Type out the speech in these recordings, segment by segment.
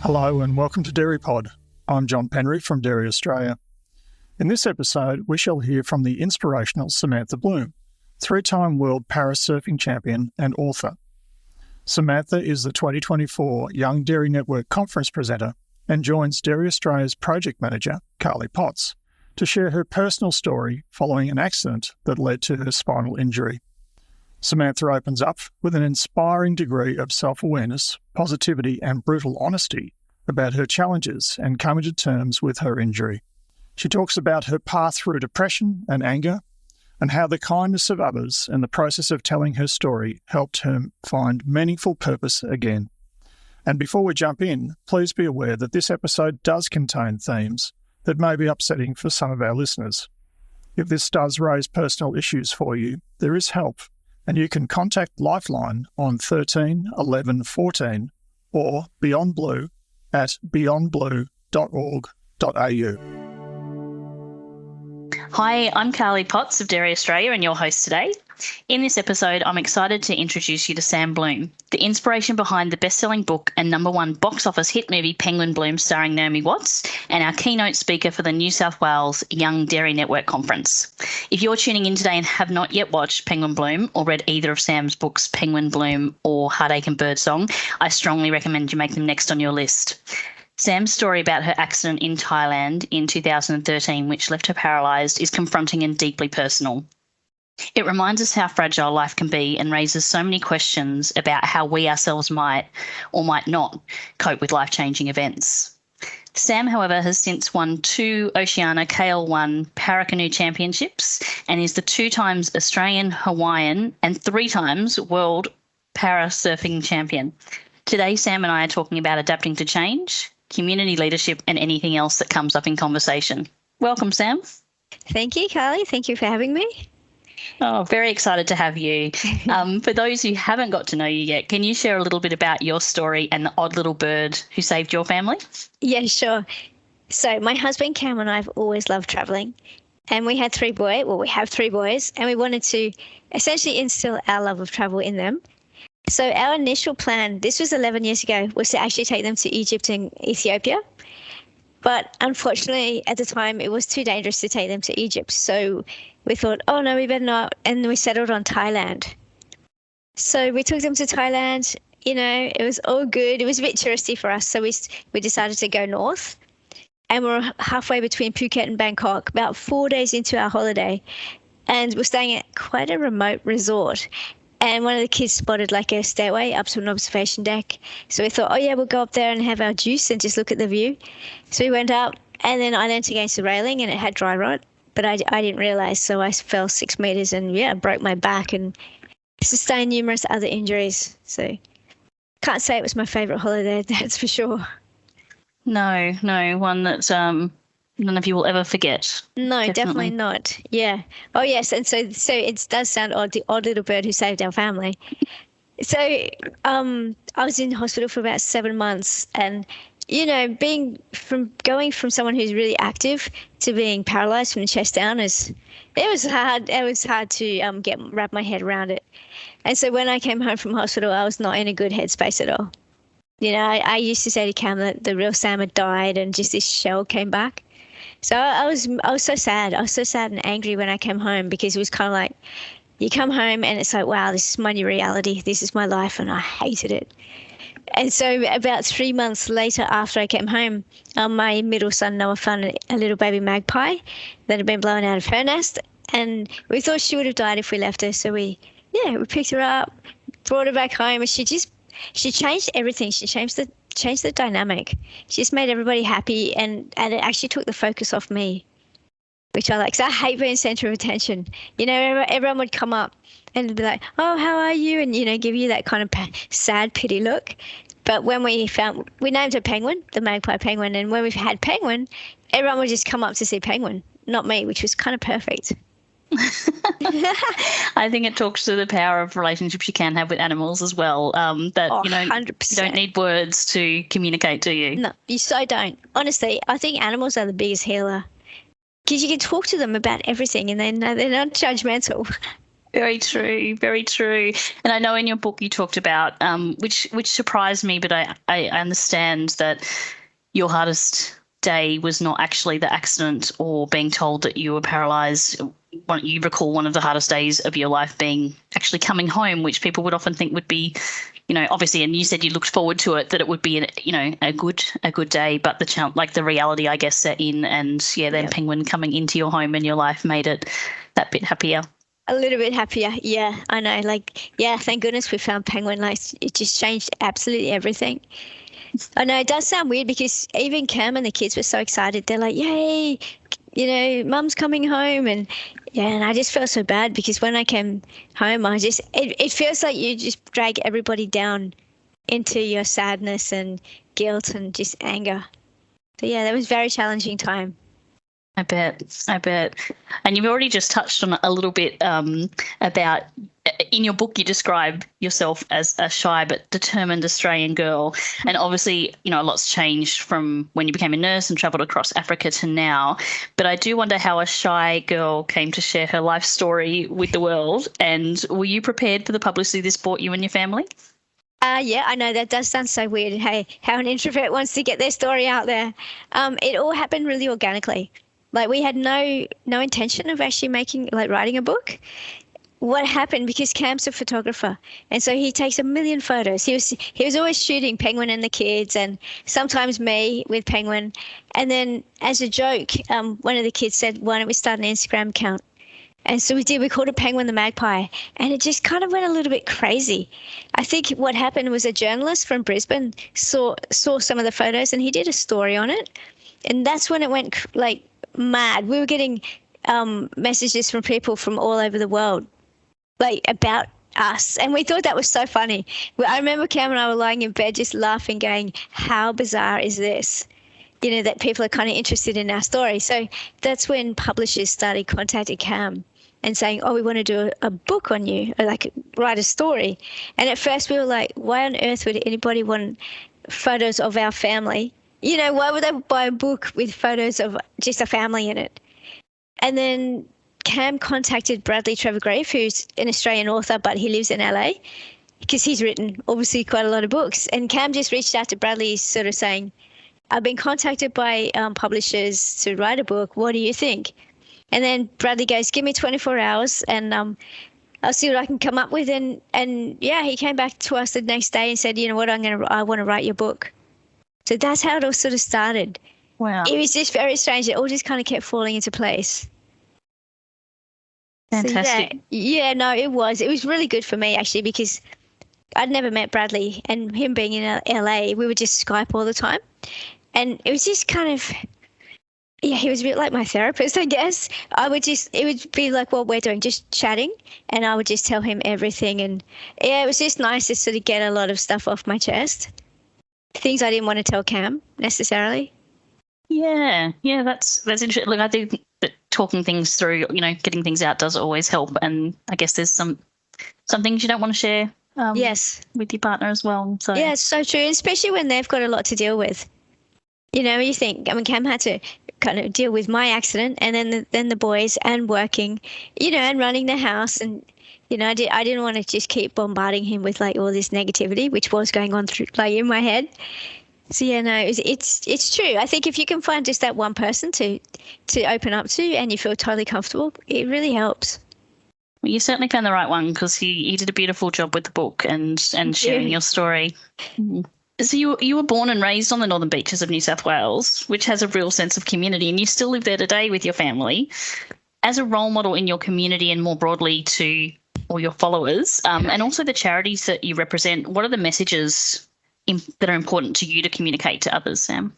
Hello and welcome to DairyPod. I'm John Penry from Dairy Australia. In this episode, we shall hear from the inspirational Samantha Bloom, three-time world para-surfing champion and author. Samantha is the 2024 Young Dairy Network conference presenter and joins Dairy Australia's project manager, Carly Potts, to share her personal story following an accident that led to her spinal injury. Samantha opens up with an inspiring degree of self-awareness, positivity and brutal honesty about her challenges and coming to terms with her injury. She talks about her path through depression and anger and how the kindness of others and the process of telling her story helped her find meaningful purpose again. And before we jump in, please be aware that this episode does contain themes that may be upsetting for some of our listeners. If this does raise personal issues for you, there is help, and you can contact Lifeline on 13 11 14 or Beyond Blue at beyondblue.org.au. Hi, I'm Carly Potts of Dairy Australia and your host today. In this episode, I'm excited to introduce you to Sam Bloom, the inspiration behind the best-selling book and #1 box office hit movie Penguin Bloom starring Naomi Watts, and our keynote speaker for the New South Wales Young Dairy Network Conference. If you're tuning in today and have not yet watched Penguin Bloom or read either of Sam's books, Penguin Bloom or Heartache and Birdsong, I strongly recommend you make them next on your list. Sam's story about her accident in Thailand in 2013, which left her paralysed, is confronting and deeply personal. It reminds us how fragile life can be and raises so many questions about how we ourselves might or might not cope with life-changing events. Sam, however, has since won 2 Oceania KL1 Para-Canoe Championships and is the 2 times Australian, Hawaiian and 3 times World Para-Surfing Champion. Today, Sam and I are talking about adapting to change, community leadership and anything else that comes up in conversation. Welcome, Sam. Thank you, Carly. Thank you for having me. Oh, very excited to have you. For those who haven't got to know you yet, can you share a little bit about your story and the odd little bird who saved your family? Yeah, sure. So my husband Cam and I have always loved traveling, and we have 3 boys, and we wanted to essentially instill our love of travel in them. So our initial plan, this was 11 years ago, was to actually take them to Egypt and Ethiopia. But unfortunately, at the time, it was too dangerous to take them to Egypt. So we thought, oh, no, we better not. And we settled on Thailand. So we took them to Thailand. You know, it was all good. It was a bit touristy for us. So we decided to go north. And we're halfway between Phuket and Bangkok, about 4 days into our holiday. And we're staying at quite a remote resort. And one of the kids spotted like a stairway up to an observation deck. So we thought, oh, yeah, we'll go up there and have our juice and just look at the view. So we went up, and then I leant against the railing and it had dry rot. But I didn't realise, so I fell 6 metres and, broke my back and sustained numerous other injuries. So can't say it was my favourite holiday, that's for sure. No, one that none of you will ever forget. No, definitely not. Yeah. Oh, yes. And so it does sound odd, the odd little bird who saved our family. So I was in hospital for about 7 months, and, you know, going from someone who's really active to being paralysed from the chest down it was hard. It was hard to wrap my head around it. And so when I came home from hospital, I was not in a good headspace at all. You know, I used to say to Cam that the real Sam had died and just this shell came back. So I was so sad. I was so sad and angry when I came home, because it was kind of like you come home and it's like, wow, this is my new reality. This is my life, and I hated it. And so about 3 months later, after I came home, my middle son Noah found a little baby magpie that had been blown out of her nest, and we thought she would have died if we left her. So we picked her up, brought her back home, and she changed everything. She changed the dynamic. She just made everybody happy, and it actually took the focus off me, which I like. So I hate being center of attention. You know, everyone would come up and be like, oh, how are you? And, you know, give you that kind of sad pity look. But when we named her Penguin, the magpie penguin, and when we've had Penguin, everyone would just come up to see Penguin, not me, which was kind of perfect. I think it talks to the power of relationships you can have with animals as well. You know, 100%. You don't need words to communicate, do you? No, you so don't. Honestly, I think animals are the biggest healer, because you can talk to them about everything and they're not judgmental. Very true, very true. And I know in your book you talked about, which surprised me, but I understand that your hardest day was not actually the accident or being told that you were paralysed. You recall one of the hardest days of your life being actually coming home, which people would often think would be, obviously, and you said you looked forward to it, that it would be, a good day, but the reality, I guess, set in, and then Penguin coming into your home and your life made it that bit happier. A little bit happier, yeah, I know. Thank goodness we found Penguin. It just changed absolutely everything. I know it does sound weird because even Cam and the kids were so excited. They're like, yay, Mum's coming home. And I just felt so bad because when I came home, it feels like you just drag everybody down into your sadness and guilt and just anger. So that was a very challenging time. I bet. And you've already just touched on a little bit about, in your book, you describe yourself as a shy but determined Australian girl. And obviously, a lot's changed from when you became a nurse and travelled across Africa to now. But I do wonder how a shy girl came to share her life story with the world. And were you prepared for the publicity this brought you and your family? Yeah, I know that does sound so weird. Hey, how an introvert wants to get their story out there. It all happened really organically. We had no intention of actually writing a book. What happened, because Cam's a photographer, and so he takes a million photos. He was always shooting Penguin and the kids, and sometimes me with Penguin. And then as a joke, one of the kids said, why don't we start an Instagram account? And so we did. We called it Penguin the Magpie, and it just kind of went a little bit crazy. I think what happened was a journalist from Brisbane saw some of the photos, and he did a story on it. And that's when it went mad. We were getting messages from people from all over the world about us, and we thought that was so funny. I remember Cam and I were lying in bed just laughing, going, how bizarre is this, that people are kind of interested in our story. So that's when publishers started contacting Cam and saying, oh, we want to do a book on you, or write a story. And at first we were like, why on earth would anybody want photos of our family? Why would they buy a book with photos of just a family in it? And then Cam contacted Bradley Trevor-Grave, who's an Australian author, but he lives in LA, because he's written, obviously, quite a lot of books. And Cam just reached out to Bradley sort of saying, I've been contacted by publishers to write a book. What do you think? And then Bradley goes, give me 24 hours and I'll see what I can come up with. And he came back to us the next day and said, you know what, I want to write your book. So that's how it all sort of started. Wow. It was just very strange. It all just kind of kept falling into place. Fantastic. So no, it was. It was really good for me, actually, because I'd never met Bradley, and him being in LA, we would just Skype all the time. And it was just kind of, he was a bit like my therapist, I guess. It would be like what we're doing, just chatting, and I would just tell him everything. And it was just nice to sort of get a lot of stuff off my chest. Things I didn't want to tell Cam necessarily. Yeah, that's interesting. Look, I do think that talking things through, getting things out does always help. And I guess there's some things you don't want to share yes, with your partner as well. So yeah, it's so true, especially when they've got a lot to deal with. You think, Cam had to kind of deal with my accident, and then the boys, and working, and running the house, and I didn't want to just keep bombarding him with all this negativity, which was going on through in my head. So it's true. I think if you can find just that one person to open up to, and you feel totally comfortable, it really helps. Well, you certainly found the right one, because he did a beautiful job with the book and sharing your story. Mm-hmm. So you were born and raised on the northern beaches of New South Wales, which has a real sense of community, and you still live there today with your family. As a role model in your community and more broadly to all your followers, and also the charities that you represent, what are the messages that are important to you to communicate to others, Sam?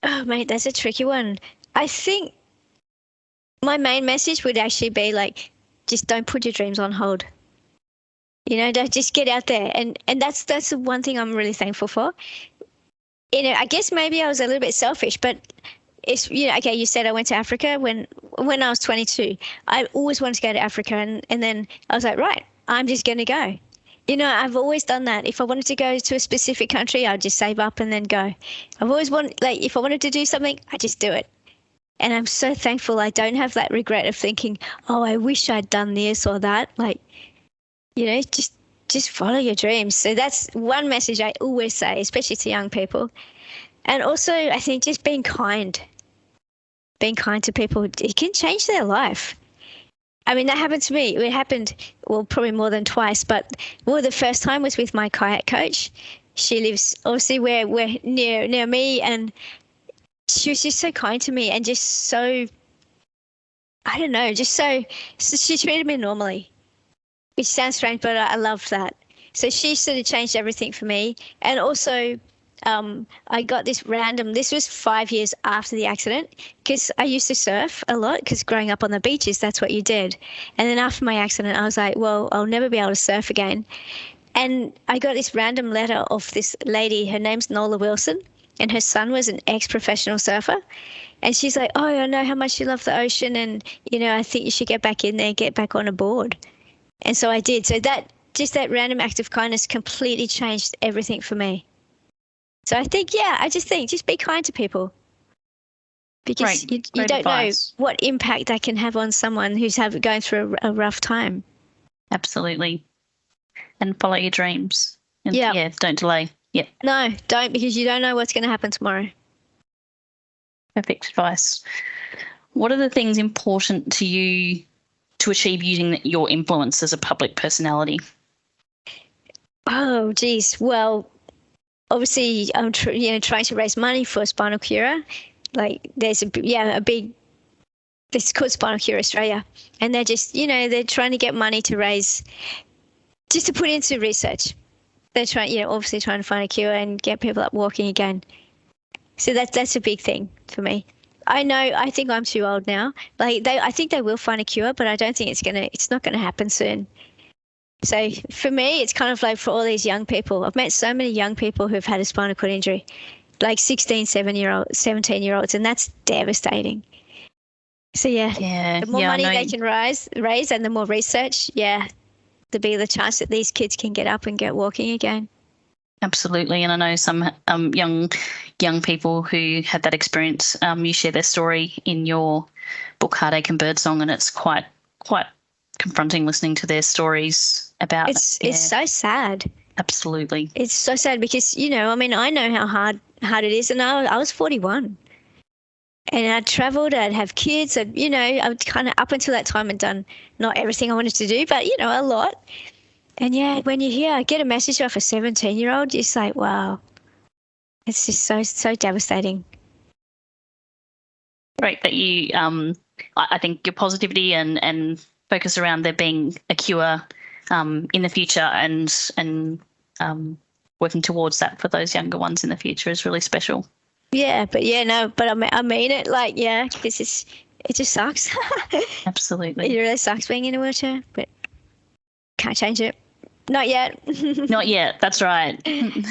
Oh, mate, that's a tricky one. I think my main message would actually be just don't put your dreams on hold. Don't just get out there. And that's the one thing I'm really thankful for. I guess maybe I was a little bit selfish, but it's, okay, you said I went to Africa when I was 22. I always wanted to go to Africa. And then I was like, right, I'm just going to go. I've always done that. If I wanted to go to a specific country, I'd just save up and then go. I've always wanted, if I wanted to do something, I just do it. And I'm so thankful I don't have that regret of thinking, oh, I wish I'd done this or that. Like, just follow your dreams. So that's one message I always say, especially to young people. And also, I think just being kind to people, it can change their life. I mean, that happened to me. It happened, well, probably more than twice. But the first time was with my kayak coach. She lives obviously where we're near me, and she was just so kind to me and just so, I don't know, so she treated me normally, which sounds strange, but I loved that. So she sort of changed everything for me. And also, I got this was 5 years after the accident, because I used to surf a lot, because growing up on the beaches, that's what you did. And then after my accident, I was like, well, I'll never be able to surf again. And I got this random letter of this lady, her name's Nola Wilson, and her son was an ex-professional surfer. And she's like, oh, I know how much you love the ocean, and, I think you should get back in there, get back on a board. And so I did. So that random act of kindness completely changed everything for me. So I think, just be kind to people, because you don't advice. Know what impact that can have on someone who's going through a rough time. Absolutely. And follow your dreams. And don't delay. Yeah. No, don't, because you don't know what's going to happen tomorrow. Perfect advice. What are the things important to you to achieve using your influence as a public personality? Oh, geez. Well, obviously, I'm trying to raise money for Spinal Cure. Like, there's a big. It's called Spinal Cure Australia, and they're just they're trying to get money to raise, just to put into research. They're obviously trying to find a cure and get people up walking again. So that's a big thing for me. I think I'm too old now. Like, I think they will find a cure, but I don't think it's not gonna happen soon. So for me, it's kind of like for all these young people. I've met so many young people who've had a spinal cord injury, like 16, 17-year-olds, and that's devastating. So the more money they can raise, and the more research, the bigger the chance that these kids can get up and get walking again. Absolutely. And I know some young people who had that experience. You share their story in your book, Heartache and Birdsong, and it's quite confronting listening to their stories about It's so sad. Absolutely. It's so sad because, I know how hard it is. And I was 41. And I'd travelled, I'd have kids, I would kind of, up until that time, had done not everything I wanted to do, but, a lot. And, when I get a message off a 17-year-old, it's like, wow, it's just so devastating. Great that you, I think your positivity and focus around there being a cure in the future and working towards that for those younger ones in the future is really special. Yeah, but I mean it, because it just sucks. Absolutely. It really sucks being in a wheelchair, but can't change it. Not yet. Not yet, that's right. You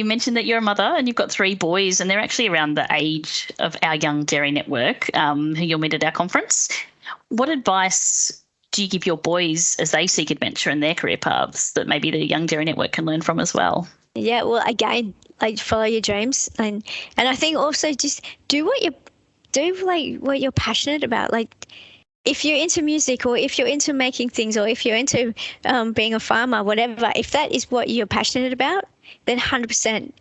mentioned that you're a mother and you've got 3 boys, and they're actually around the age of our Young Dairy Network, who you'll meet at our conference. What advice do you give your boys as they seek adventure in their career paths that maybe the Young Dairy Network can learn from as well? Yeah, well, again, follow your dreams, and I think also just do what you're passionate about. Like, if you're into music, or if you're into making things, or if you're into being a farmer, whatever, if that is what you're passionate about, then 100%.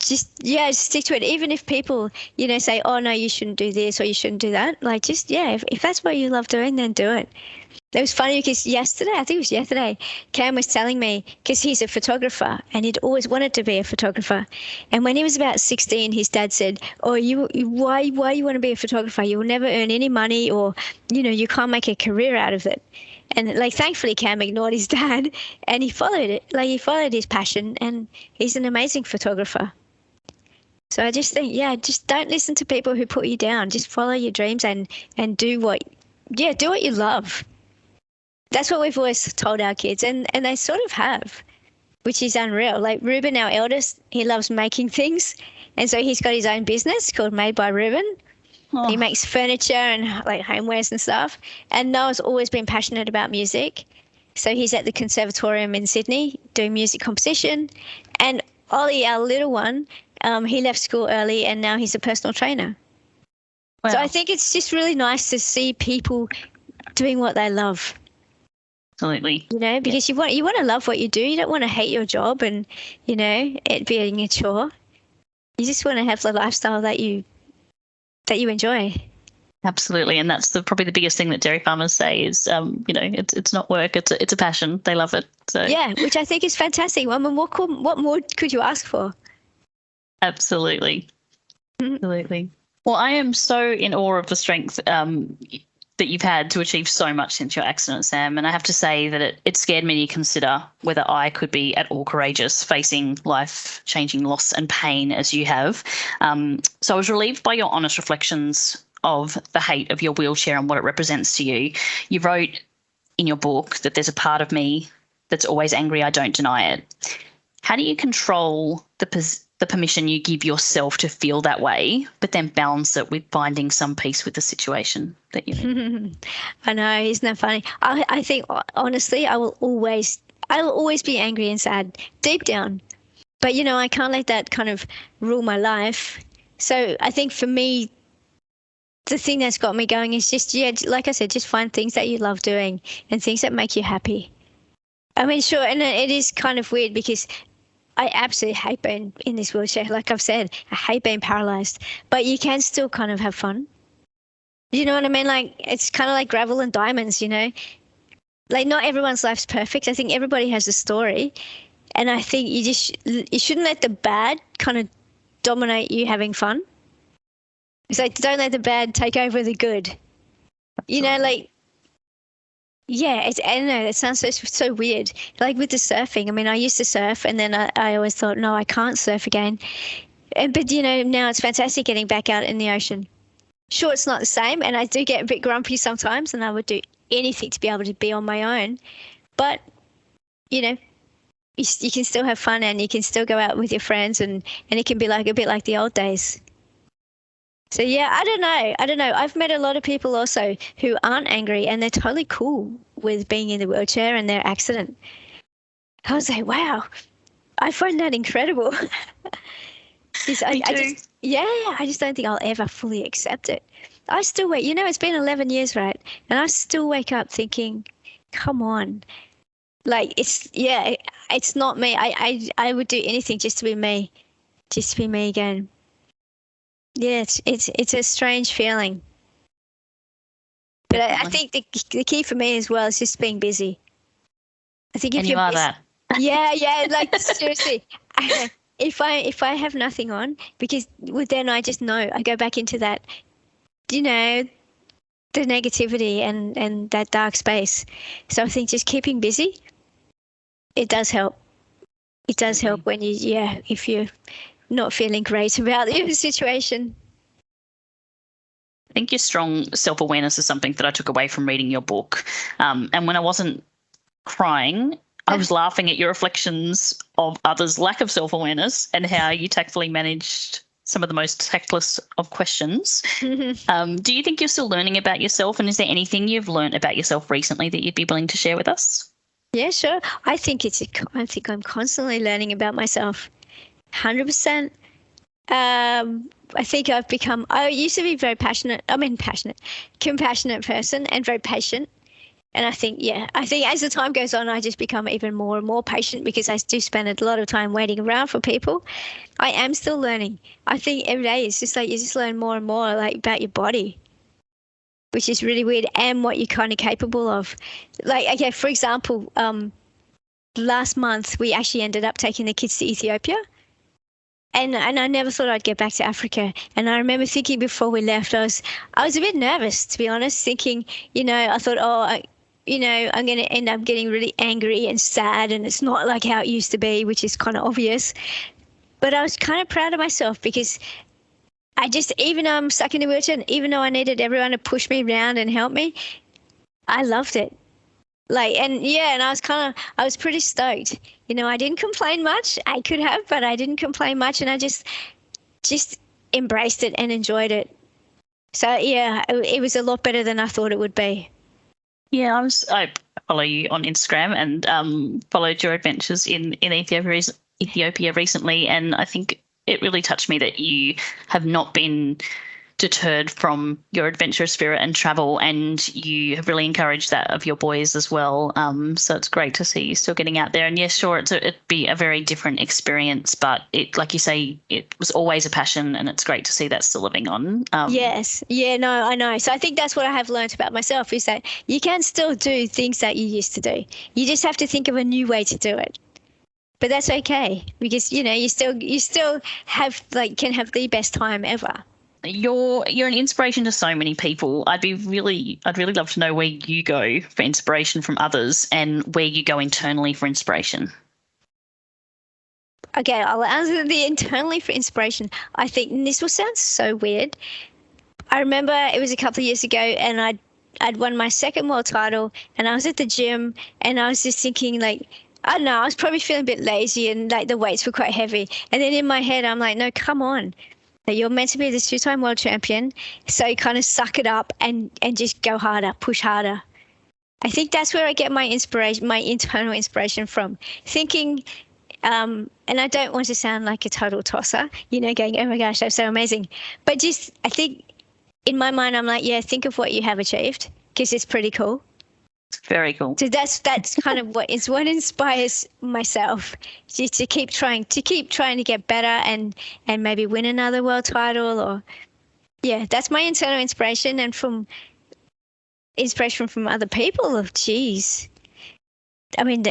Just stick to it. Even if people, say, oh, no, you shouldn't do this or you shouldn't do that. Like, just, if that's what you love doing, then do it. It was funny because yesterday, Cam was telling me, because he's a photographer and he'd always wanted to be a photographer. And when he was about 16, his dad said, oh, why you want to be a photographer? You will never earn any money, or, you can't make a career out of it. And thankfully Cam ignored his dad and he followed it. Like, he followed his passion, and he's an amazing photographer. So I just think, just don't listen to people who put you down. Just follow your dreams and do what you love. That's what we've always told our kids, and they sort of have, which is unreal. Like Ruben, our eldest, he loves making things, and so he's got his own business called Made by Ruben. Oh. He makes furniture and like homewares and stuff. And Noah's always been passionate about music, so he's at the Conservatorium in Sydney doing music composition. And Ollie, our little one, He left school early and now he's a personal trainer. Wow. So I think it's just really nice to see people doing what they love. Absolutely. Because you want to love what you do. You don't want to hate your job and, it being a chore. You just want to have the lifestyle that you enjoy. Absolutely, and that's probably the biggest thing that dairy farmers say is, it's not work, it's a passion. They love it. So yeah, which I think is fantastic. I mean, what more could you ask for? Absolutely, absolutely. Well, I am so in awe of the strength that you've had to achieve so much since your accident, Sam. And I have to say that it scared me to consider whether I could be at all courageous facing life-changing loss and pain as you have. So I was relieved by your honest reflections of the hate of your wheelchair and what it represents to you. You wrote in your book that there's a part of me that's always angry. I don't deny it. How do you control the permission you give yourself to feel that way, but then balance it with finding some peace with the situation that you're in? I know, isn't that funny? I think, honestly, I will always be angry and sad deep down. But, I can't let that kind of rule my life. So I think for me, the thing that's got me going is just, like I said, just find things that you love doing and things that make you happy. I mean, sure, and it is kind of weird because I absolutely hate being in this wheelchair. Like I've said, I hate being paralyzed, but you can still kind of have fun. You know what I mean? Like, it's kind of like gravel and diamonds, Like, not everyone's life's perfect. I think everybody has a story. And I think you shouldn't let the bad kind of dominate you having fun. It's like, don't let the bad take over the good. Absolutely. I don't know, it sounds so weird. Like with the surfing, I mean, I used to surf and then I always thought, no, I can't surf again. But, now it's fantastic getting back out in the ocean. Sure, it's not the same, and I do get a bit grumpy sometimes, and I would do anything to be able to be on my own. But, you can still have fun and you can still go out with your friends and it can be like a bit like the old days. So, yeah, I don't know. I've met a lot of people also who aren't angry and they're totally cool with being in the wheelchair and their accident. I was like, wow, I find that incredible. I just don't think I'll ever fully accept it. I still wait. It's been 11 years, right? And I still wake up thinking, come on. Like, it's not me. I would do anything just to be me again. Yeah, it's a strange feeling. But I think the key for me as well is just being busy. I think if you are that. Yeah, like seriously. If I have nothing on, because then I just know I go back into that, the negativity and that dark space. So I think just keeping busy, it does help. It does help when if you're not feeling great about your situation. I think your strong self-awareness is something that I took away from reading your book. And when I wasn't crying, I was laughing at your reflections of others' lack of self-awareness and how you tactfully managed some of the most tactless of questions. Do you think you're still learning about yourself, and is there anything you've learned about yourself recently that you'd be willing to share with us? Yeah, sure. I think I'm constantly learning about myself. 100%. I think I used to be very compassionate person and very patient. And I think as the time goes on, I just become even more and more patient because I do spend a lot of time waiting around for people. I am still learning. I think every day it's just like you just learn more and more like about your body, which is really weird, and what you're kind of capable of. Like, okay, for example, last month we actually ended up taking the kids to Ethiopia. And I never thought I'd get back to Africa. And I remember thinking before we left, I was a bit nervous, to be honest, thinking, I thought, I'm going to end up getting really angry and sad, and it's not like how it used to be, which is kind of obvious. But I was kind of proud of myself because even though I'm stuck in a wheelchair, and even though I needed everyone to push me around and help me, I loved it. And I was pretty stoked. I didn't complain much. I could have, but I didn't complain much. And I just embraced it and enjoyed it. So, yeah, it was a lot better than I thought it would be. Yeah, I follow you on Instagram and followed your adventures in Ethiopia recently. And I think it really touched me that you have not been deterred from your adventurous spirit and travel, and you have really encouraged that of your boys as well. So it's great to see you still getting out there. And yes, sure, it'd be a very different experience, but it, like you say, it was always a passion, and it's great to see that still living on. Yes. Yeah, no, I know. So I think that's what I have learned about myself, is that you can still do things that you used to do. You just have to think of a new way to do it. But that's okay, because, you still have, can have the best time ever. You're an inspiration to so many people. I'd really love to know where you go for inspiration from others and where you go internally for inspiration. Okay, I'll answer the internally for inspiration. I think, and this will sound so weird, I remember it was a couple of years ago, and I'd won my second world title, and I was at the gym, and I was just thinking, I don't know, I was probably feeling a bit lazy, and the weights were quite heavy. And then in my head, I'm like, no, come on. You're meant to be this 2-time world champion, so kind of suck it up and just go harder, push harder. I think that's where I get my inspiration, my internal inspiration from. Thinking, and I don't want to sound like a total tosser, going, oh my gosh, that's so amazing. But just, I think in my mind, I'm like, yeah, think of what you have achieved, because it's pretty cool. Very cool. So that's kind of what inspires myself, just to keep trying to get better and maybe win another world title. Or that's my internal inspiration. And from inspiration from other people, geez, I mean,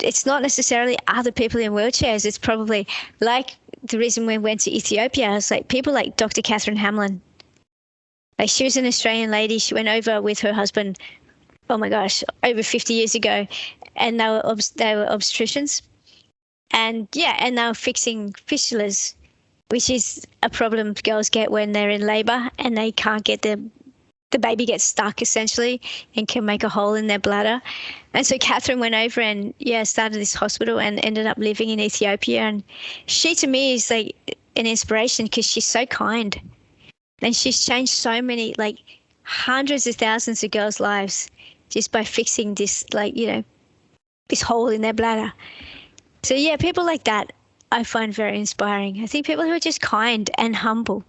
it's not necessarily other people in wheelchairs. It's probably like the reason we went to Ethiopia. It's like people like Dr. Catherine Hamlin. Like, she was an Australian lady. She went over with her husband, oh my gosh, over 50 years ago, and they were obstetricians, and they were fixing fistulas, which is a problem girls get when they're in labour and they can't get the baby gets stuck essentially and can make a hole in their bladder. And so Catherine went over and started this hospital and ended up living in Ethiopia. And she, to me, is like an inspiration, because she's so kind, and she's changed so many, hundreds of thousands of girls' lives just by fixing this, this hole in their bladder. So people like that I find very inspiring. I think people who are just kind and humble.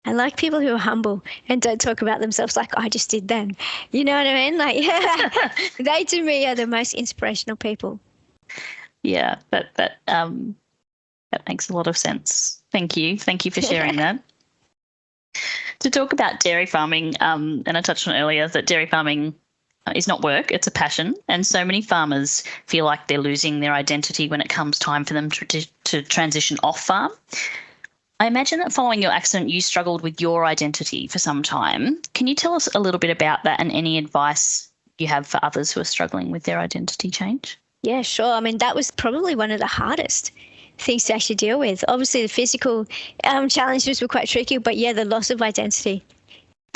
I like people who are humble and don't talk about themselves like, I just did then. You know what I mean? They, to me, are the most inspirational people. Yeah, that makes a lot of sense. Thank you for sharing that. To talk about dairy farming, and I touched on earlier that dairy farming is not work, it's a passion, and so many farmers feel like they're losing their identity when it comes time for them to transition off farm. I imagine that following your accident, you struggled with your identity for some time. Can you tell us a little bit about that and any advice you have for others who are struggling with their identity change? Yeah, sure. I mean, that was probably one of the hardest things to actually deal with. Obviously, the physical challenges were quite tricky, but the loss of identity.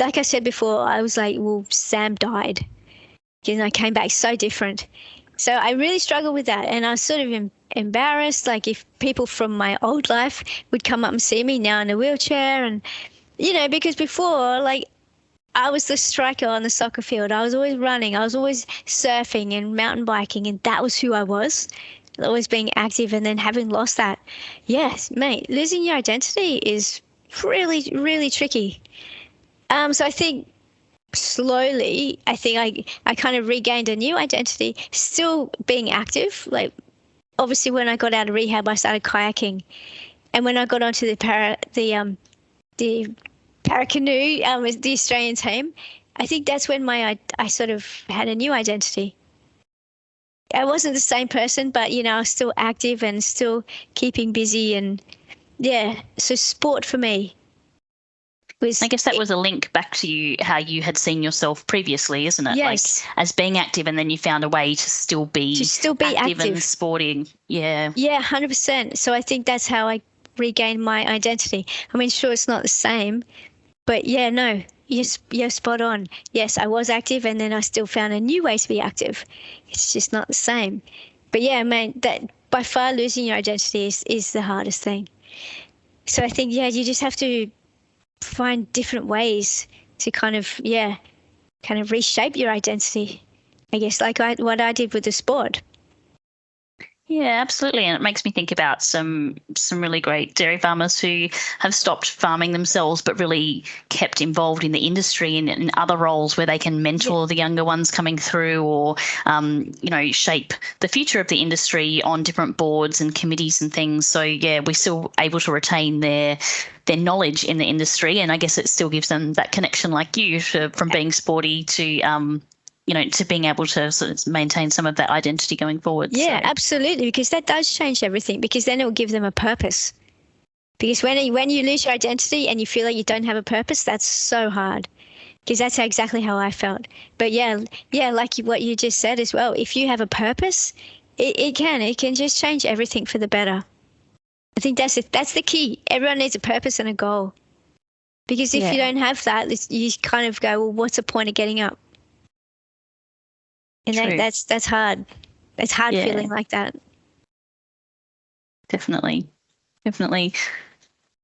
Like I said before, I was like, well, Sam died. I came back so different. So I really struggled with that, and I was sort of embarrassed, like if people from my old life would come up and see me now in a wheelchair, and because before, I was the striker on the soccer field. I was always running, I was always surfing and mountain biking, and that was who I was, always being active. And then having lost that, yes, mate, losing your identity is really, really tricky. So I think slowly, I kind of regained a new identity, still being active. Obviously, when I got out of rehab, I started kayaking, and when I got onto the para canoe with the Australian team, I think that's when I sort of had a new identity. I wasn't the same person, but I was still active and still keeping busy, and so sport for me. I guess that was a link back to you, how you had seen yourself previously, isn't it? Yes. As being active, and then you found a way to still be active and sporting. Yeah. Yeah, 100%. So I think that's how I regained my identity. I mean, sure, it's not the same, but no, you're spot on. Yes, I was active, and then I still found a new way to be active. It's just not the same. But that by far losing your identity is the hardest thing. So I think, you just have to find different ways to kind of reshape your identity, I guess, like what I did with the sport. Yeah, absolutely. And it makes me think about some really great dairy farmers who have stopped farming themselves but really kept involved in the industry and in other roles where they can mentor the younger ones coming through, or shape the future of the industry on different boards and committees and things. So yeah, we're still able to retain their knowledge in the industry, and I guess it still gives them that connection, like you, from being sporty to to being able to sort of maintain some of that identity going forward. Yeah, so. absolutely, because that does change everything, because then it will give them a purpose. Because when you lose your identity and you feel like you don't have a purpose, that's so hard. Because that's exactly how I felt. But yeah, like what you just said as well, if you have a purpose, it can just change everything for the better. I think that's the key. Everyone needs a purpose and a goal. Because if you don't have that, you kind of go, well, what's the point of getting up? And that's hard. It's hard feeling like that. Definitely.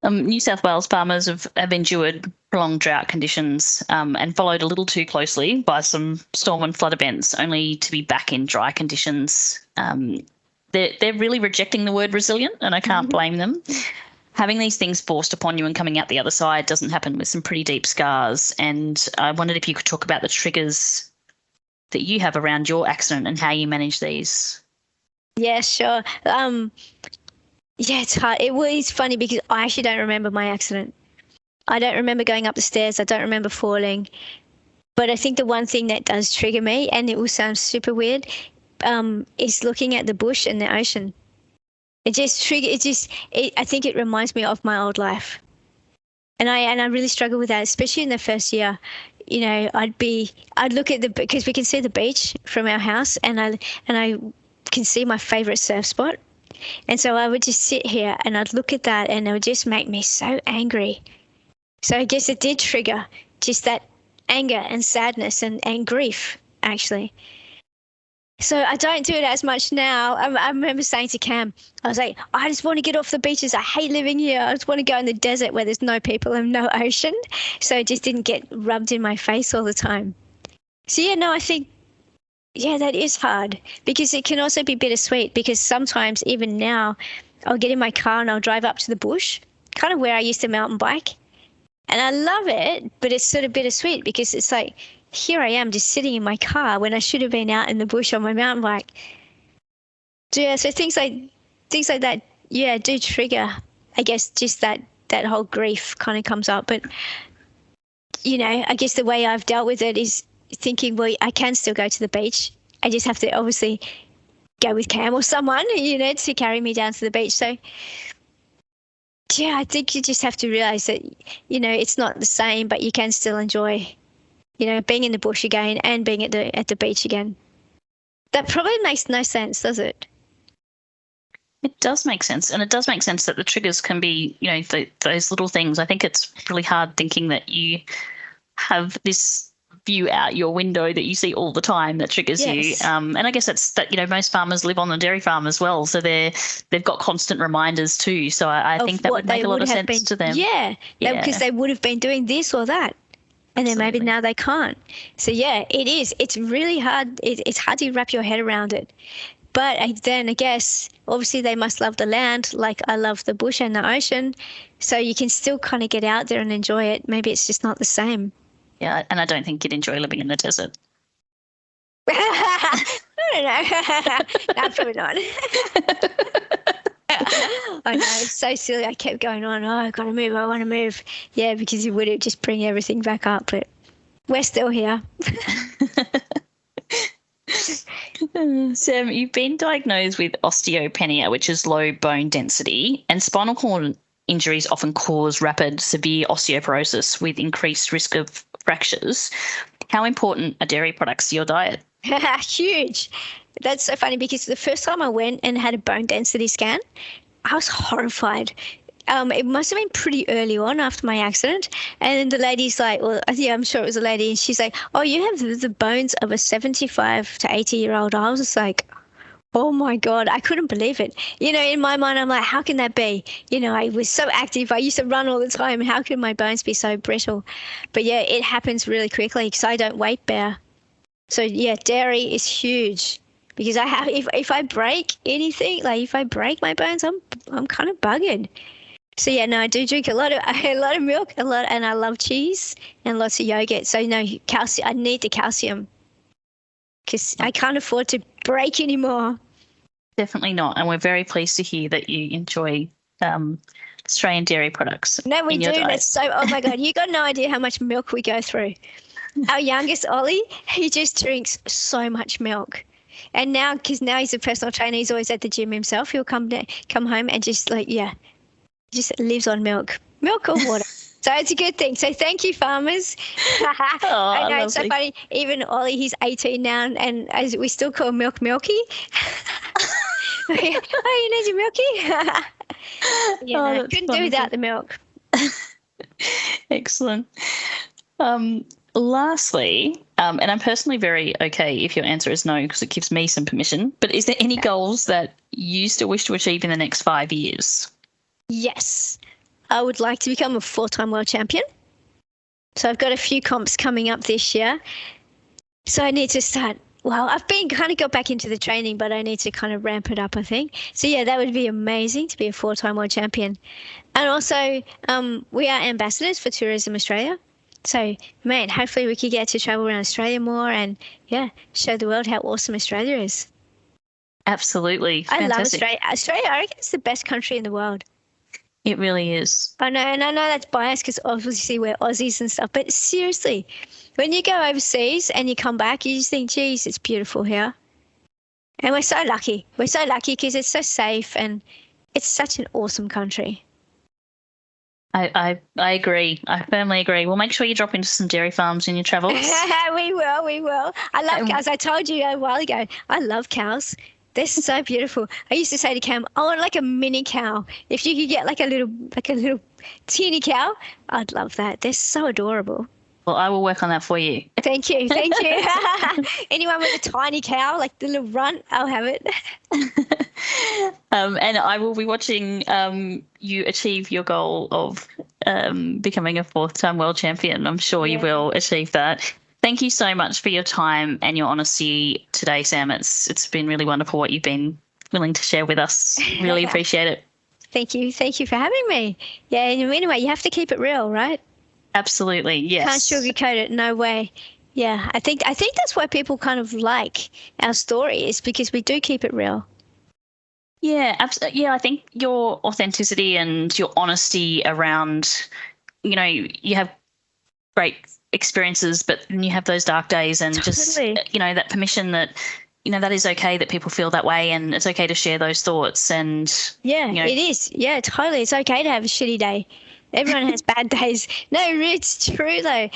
New South Wales farmers have endured prolonged drought conditions and followed a little too closely by some storm and flood events, only to be back in dry conditions. They're really rejecting the word resilient, and I can't blame them. Having these things forced upon you and coming out the other side doesn't happen with some pretty deep scars. And I wondered if you could talk about the triggers that you have around your accident and how you manage these. Yeah, sure. It's hard. It's funny because I actually don't remember my accident. I don't remember going up the stairs. I don't remember falling. But I think the one thing that does trigger me, and it will sound super weird, is looking at the bush and the ocean. I think it reminds me of my old life. And I really struggle with that, especially in the first year. I'd look at because we can see the beach from our house, and I can see my favorite surf spot. And so I would just sit here and I'd look at that, and it would just make me so angry. So I guess it did trigger just that anger and sadness and grief, actually. So I don't do it as much now. I remember saying to Cam, I was like, I just want to get off the beaches. I hate living here. I just want to go in the desert where there's no people and no ocean. So it just didn't get rubbed in my face all the time. So I think, that is hard, because it can also be bittersweet, because sometimes even now I'll get in my car and I'll drive up to the bush, kind of where I used to mountain bike. And I love it, but it's sort of bittersweet, because it's like, here I am just sitting in my car when I should have been out in the bush on my mountain bike. So things like that, do trigger, I guess, just that whole grief kind of comes up. But, I guess the way I've dealt with it is thinking, well, I can still go to the beach. I just have to obviously go with Cam or someone, to carry me down to the beach. So, I think you just have to realize that, it's not the same, but you can still enjoy being in the bush again and being at the beach again. That probably makes no sense, does it? It does make sense. And it does make sense that the triggers can be, those little things. I think it's really hard thinking that you have this view out your window that you see all the time that triggers you. And I guess that's that, most farmers live on the dairy farm as well. So they've got constant reminders too. So I think that would make a lot of sense to them. Yeah, because they would have been doing this or that. And then maybe now they can't. So, it is. It's really hard. It's hard to wrap your head around it. But then I guess, obviously, they must love the land like I love the bush and the ocean. So you can still kind of get out there and enjoy it. Maybe it's just not the same. Yeah, and I don't think you'd enjoy living in the desert. I don't know. No, probably not. I know, it's so silly. I kept going on, I got to move, I want to move. Yeah, because it would just bring everything back up, but we're still here. Sam, you've been diagnosed with osteopenia, which is low bone density, and spinal cord injuries often cause rapid, severe osteoporosis with increased risk of fractures. How important are dairy products to your diet? Huge. That's so funny, because the first time I went and had a bone density scan, I was horrified. It must have been pretty early on after my accident. And the lady's like, well, I'm sure it was a lady. And she's like, oh, you have the bones of a 75 to 80-year-old. I was just like, oh, my God, I couldn't believe it. In my mind, I'm like, how can that be? I was so active. I used to run all the time. How can my bones be so brittle? But, it happens really quickly because I don't weight bear. So, dairy is huge, because I have if I break anything, like if I break my bones, I'm kind of buggered. So yeah, no, I do drink a lot of milk, and I love cheese and lots of yogurt. So no, calcium. I need the calcium because I can't afford to break anymore. Definitely not. And we're very pleased to hear that you enjoy Australian dairy products. No, we do. Diet. That's so. Oh my God, you got no idea how much milk we go through. Our youngest Ollie, he just drinks so much milk. And now, because now he's a personal trainer, he's always at the gym himself. He'll come home and just just lives on milk or water. So it's a good thing. So thank you, farmers. I know, it's so funny. Even Ollie, he's 18 now, and as we still call milk Milky. Oh, you need your Milky? Couldn't do without the milk. Excellent. Lastly, and I'm personally very okay if your answer is no, because it gives me some permission, but is there any goals that you still wish to achieve in the next 5 years? Yes. I would like to become a 4-time world champion. So I've got a few comps coming up this year. So I need to start. Well, I've been kind of got back into the training, but I need to kind of ramp it up, I think. So yeah, that would be amazing to be a 4-time world champion. And also, we are ambassadors for Tourism Australia. So, man, hopefully we could get to travel around Australia more and, show the world how awesome Australia is. Absolutely. I love Australia. Australia, I reckon it's the best country in the world. It really is. I know, and I know that's biased because obviously we're Aussies and stuff, but seriously, when you go overseas and you come back, you just think, geez, it's beautiful here. And we're so lucky. We're so lucky because it's so safe and it's such an awesome country. I agree. I firmly agree. We'll make sure you drop into some dairy farms in your travels. We will. I love cows. I told you a while ago, I love cows. They're so beautiful. I used to say to Cam, I want like a mini cow. If you could get like a little teeny cow, I'd love that. They're so adorable. Well, I will work on that for you. Thank you. Anyone with a tiny cow, like the little runt, I'll have it. And I will be watching you achieve your goal of becoming a 4th-time world champion. I'm sure you will achieve that. Thank you so much for your time and your honesty today, Sam. It's been really wonderful what you've been willing to share with us. Really appreciate it. Thank you. Thank you for having me. Yeah, anyway, you have to keep it real, right? Absolutely, yes. Can't sugarcoat it, no way. Yeah, I think that's why people kind of like our story, is because we do keep it real. Yeah, absolutely. Yeah, I think your authenticity and your honesty around, you have great experiences, but then you have those dark days and just, that permission that, that is okay that people feel that way and it's okay to share those thoughts. And it is. Yeah, totally. It's okay to have a shitty day. Everyone has bad days. No, it's true though.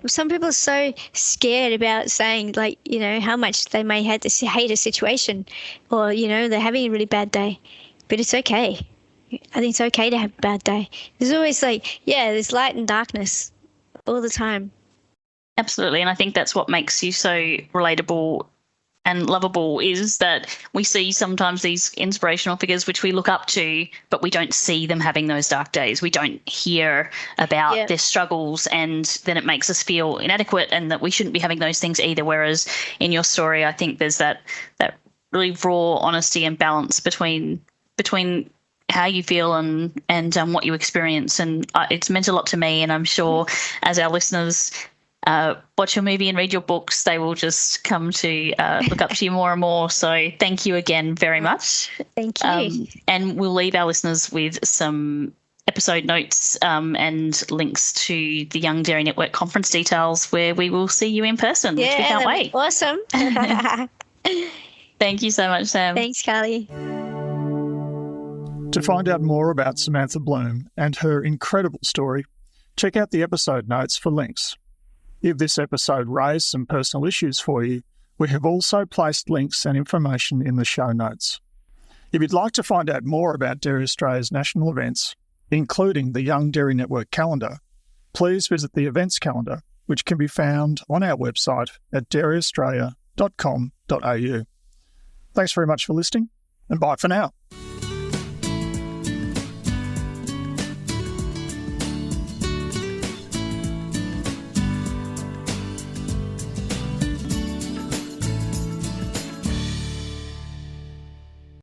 Some people are so scared about saying how much they may hate a situation, or they're having a really bad day, but it's okay. I think it's okay to have a bad day. There's always there's light and darkness all the time. Absolutely, and I think that's what makes you so relatable and lovable, is that we see sometimes these inspirational figures which we look up to, but we don't see them having those dark days. We don't hear about their struggles, and then it makes us feel inadequate and that we shouldn't be having those things either. Whereas in your story, I think there's that really raw honesty and balance between how you feel and what you experience. And it's meant a lot to me, and I'm sure as our listeners watch your movie and read your books, they will just come to look up to you more and more. So thank you again very much. Thank you. And we'll leave our listeners with some episode notes and links to the Young Dairy Network conference details, where we will see you in person, which we can't wait. Awesome. Thank you so much, Sam. Thanks, Carly. To find out more about Samantha Bloom and her incredible story, check out the episode notes for links. If this episode raised some personal issues for you, we have also placed links and information in the show notes. If you'd like to find out more about Dairy Australia's national events, including the Young Dairy Network calendar, please visit the events calendar, which can be found on our website at dairyaustralia.com.au. Thanks very much for listening, and bye for now.